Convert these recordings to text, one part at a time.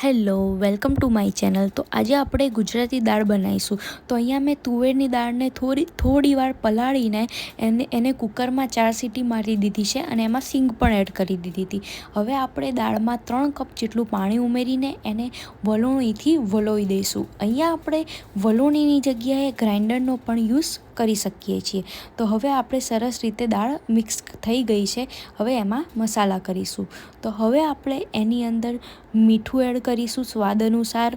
Hello, welcome to my channel. તો આજે આપણે ગુજરાતી દાળ બનાવીશું. તો અહીંયા મેં તુવેરની દાળને થોડી વાર પલાળીને એને કુકરમાં 4 સીટી મારી દીધી છે અને એમાં સિંગ પણ એડ કરી દીધી હતી. હવે આપણે દાળમાં 3 કપ જેટલું પાણી ઉમેરીને એને વલોણીથી વલોવી દઈશું. અહીંયા આપણે વલોણીની જગ્યાએ ગ્રાઇન્ડરનો પણ યુઝ કરી શકીએ છીએ. તો હવે આપણે સરસ રીતે દાળ મિક્સ થઈ ગઈ છે. હવે એમાં મસાલા કરીશું. તો હવે આપણે એની અંદર મીઠું એડ કરીશું સ્વાદ અનુસાર,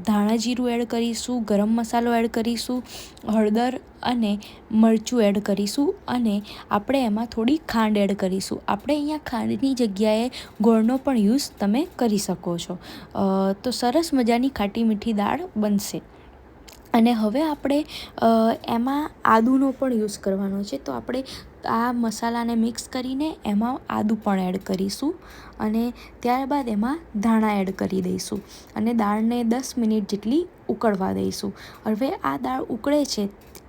ધાણા જીરું એડ કરીશું, ગરમ મસાલો એડ કરીશું, હળદર અને મરચું એડ કરીશું અને આપણે એમાં થોડી ખાંડ એડ કરીશું. આપણે અહીંયા ખાંડની જગ્યાએ ગોળનો પણ યુઝ તમે કરી શકો છો. તો સરસ મજાની ખાટી મીઠી દાળ બનશે. અને હવે આપણે એમાં આદુનો પણ યુઝ કરવાનો છે. તો આપણે આ મસાલાને મિક્સ કરીને એમાં આદું પણ એડ કરીશું અને ત્યારબાદ એમાં ધાણા એડ કરી દઈશું અને દાળને 10 મિનિટ જેટલી ઉકળવા દઈશું. હવે આ દાળ ઉકળે છે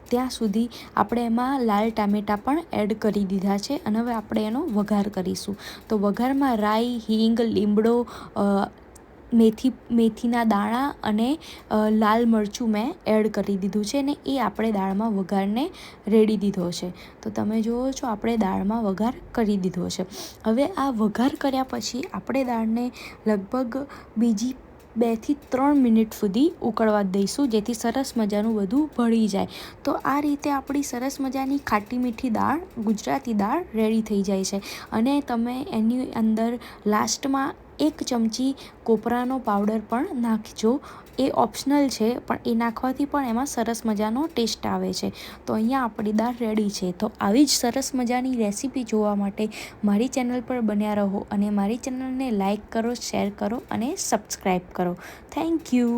ત્યાં સુધી આપણે એમાં લાલ ટામેટાં પણ એડ કરી દીધા છે અને હવે આપણે એનો વઘાર કરીશું. તો વઘારમાં રાઈ, હિંગ, લીમડો, મેથીના દાણા અને લાલ મરચું મેં એડ કરી દીધું છે અને એ આપણે દાળમાં વઘારને રેડી દીધો છે. તો તમે જુઓ છો આપણે દાળમાં વઘાર કરી દીધો છે. હવે આ વઘાર કર્યા પછી આપણે દાળને લગભગ બીજી 2 થી 3 મિનિટ સુધી ઉકળવા દઈશું, જેથી સરસ મજાનું બધું ભળી જાય. તો આ રીતે આપણી સરસ મજાની ખાટી મીઠી દાળ, ગુજરાતી દાળ રેડી થઈ જાય છે. અને તમે એની અંદર લાસ્ટમાં 1 ચમચી કોપરાનો પાવડર પણ નાખજો. એ ઓપ્શનલ છે, પણ એ નાખવાથી પણ એમાં સરસ મજાનો ટેસ્ટ આવે છે. તો અહીંયા આપણી દાળ રેડી છે. તો આવી જ સરસ મજાની રેસીપી જોવા માટે મારી ચેનલ પર બન્યા રહો અને મારી ચેનલને લાઈક કરો, શેર કરો અને સબસ્ક્રાઈબ કરો. Thank you.